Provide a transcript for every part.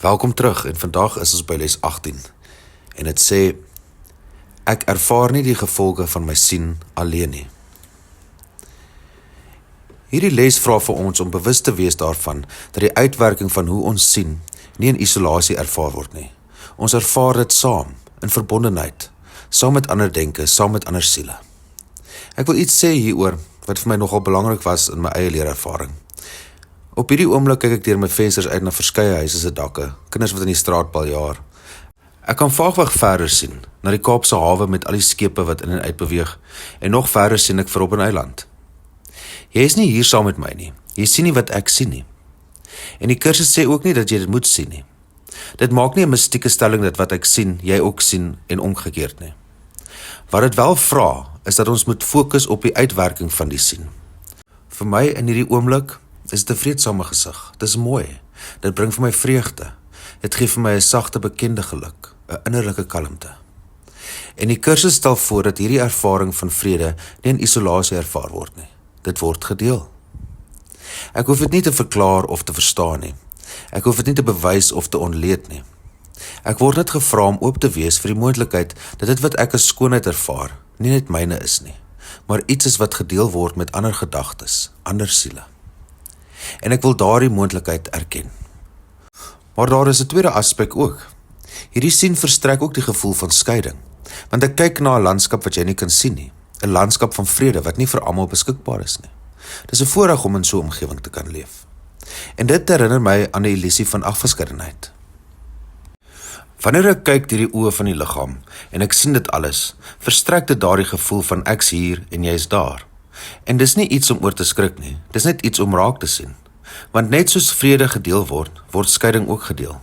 Welkom terug en vandag is ons by les 18 en dit sê, ek ervaar nie die gevolge van my sien alleen nie. Hierdie les vra vir ons om bewus te wees daarvan dat die uitwerking van hoe ons sien nie in isolasie ervaar word nie. Ons ervaar dit saam, in verbondenheid, saam met ander denke, saam met ander siele. Ek wil iets sê hieroor wat vir my nogal belangrik was in my eie leerervaring. Op hierdie oomblik kyk ek deur my vensters uit na verskeie huise se dakke, kinders wat in die straat baljaar. Ek kan vaagweg verder sien, na die Kaapse hawe met al die skepe wat in en uit beweeg, en nog verder sien ek vir op 'n eiland. Jy is nie hier saam met my nie, jy sien nie wat ek sien nie. En die kursus sê ook nie dat jy dit moet sien nie. Dit maak nie 'n mystieke stelling dat wat ek sien, jy ook sien en omgekeerd nie. Wat dit wel vra, is dat ons moet fokus op die uitwerking van die sien. Vir my in hierdie oomblik is dit 'n vreedsame gesig. Dit is mooi. Dit bring vir my vreugde. Dit gee vir my 'n sagte bekende geluk, 'n innerlike kalmte. En die kursus stel voor dat hierdie ervaring van vrede nie in isolasie ervaar word nie. Dit word gedeel. Ek hoef dit nie te verklaar of te verstaan nie. Ek hoef dit nie te bewys of te ontleed nie. Ek word net gevra om oop te wees vir die moontlikheid dat dit wat ek as skoonheid ervaar, nie net myne is nie, maar iets is wat gedeel word met ander gedagtes, ander siele. En ek wil daardie moontlikheid erken. Maar daar is 'n tweede aspek ook. Hierdie sien verstrek ook die gevoel van skeiding, want ek kyk na 'n landskap wat jy nie kan sien nie, 'n landskap van vrede wat nie vir almal beskikbaar is nie. Dis 'n voorreg om in so 'n omgewing te kan leef. En dit herinner my aan die illusie van afgeskeidenheid. Wanneer ek kyk deur die oë van die liggaam en ek sien dit alles, verstrek dit daardie gevoel van ek's hier en jy's daar. En dis nie iets om oor te skrik nie, dis net iets om raak te sien. Want net soos vrede gedeel word, word skeiding ook gedeel.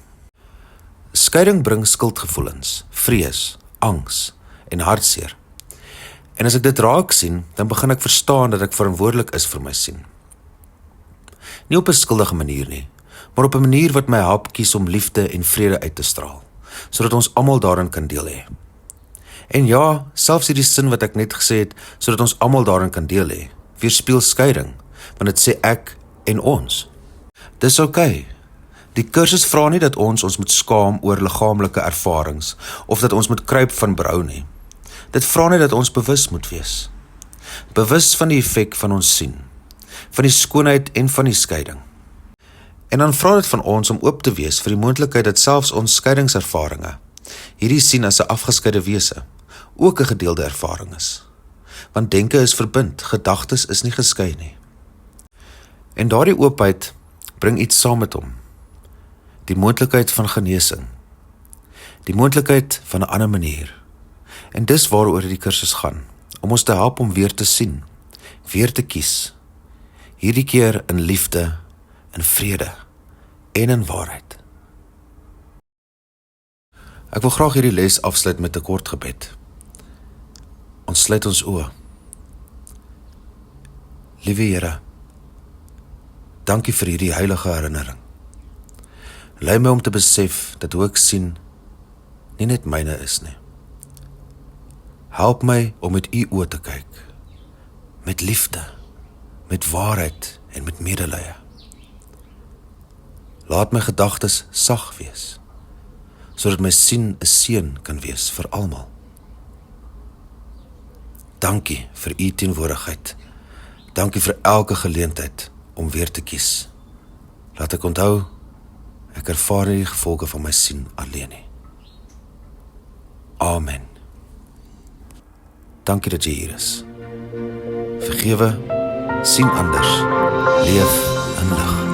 Skeiding bring skuldgevoelens, vrees, angs en hartseer. En as ek dit raak sien, dan begin ek verstaan dat ek verantwoordelik is vir my sien. Nie op 'n skuldige manier nie, maar op 'n manier wat my help kies om liefde en vrede uit te straal, sodat ons almal daarin kan deel hê. En ja, selfs hierdie sin wat ek net gesê het, sodat ons almal daarin kan deel hê, weerspieël skeiding, want dit sê ek en ons. Dis oukei. Die kursus vra nie dat ons moet skaam oor liggaamlike ervarings, of dat ons moet kruip van berou nie. Dit vra net dat ons bewus moet wees. Bewus van die effek van ons sien, van die skoonheid en van die skeiding. En dan vra dit van ons om oop te wees vir die moontlikheid dat selfs ons scheidingservarings, hierdie sien as 'n afgeskeide wese, ook 'n gedeelde ervaring is. Want denke is verbind, gedagtes is nie geskei nie. En daardie oopheid bring iets saam met hom. Die moontlikheid van genesing. Die moontlikheid van 'n ander manier. En dis waaroor die kursus gaan, om ons te help om weer te sien, weer te kies. Hierdie keer in liefde, in vrede en in waarheid. Ek wil graag hierdie les afsluit met 'n kort gebed. Ons sluit ons oë. Liewe Here, dankie vir hierdie heilige herinnering. Lei my om te besef dat hoe ek sien nie net myne is nie. Help my om met U oë te kyk, met liefde, met waarheid en met medelee. Laat my gedagtes sag wees, sodat my sien 'n seën kan wees vir almal. Dankie vir U teenwoordigheid. Dankie vir elke geleentheid om weer te kies. Laat ek onthou, ek ervaar nie die gevolge van my sien alleen nie. Amen. Dankie dat jy hier is. Vergewe, sien anders, leef in lig.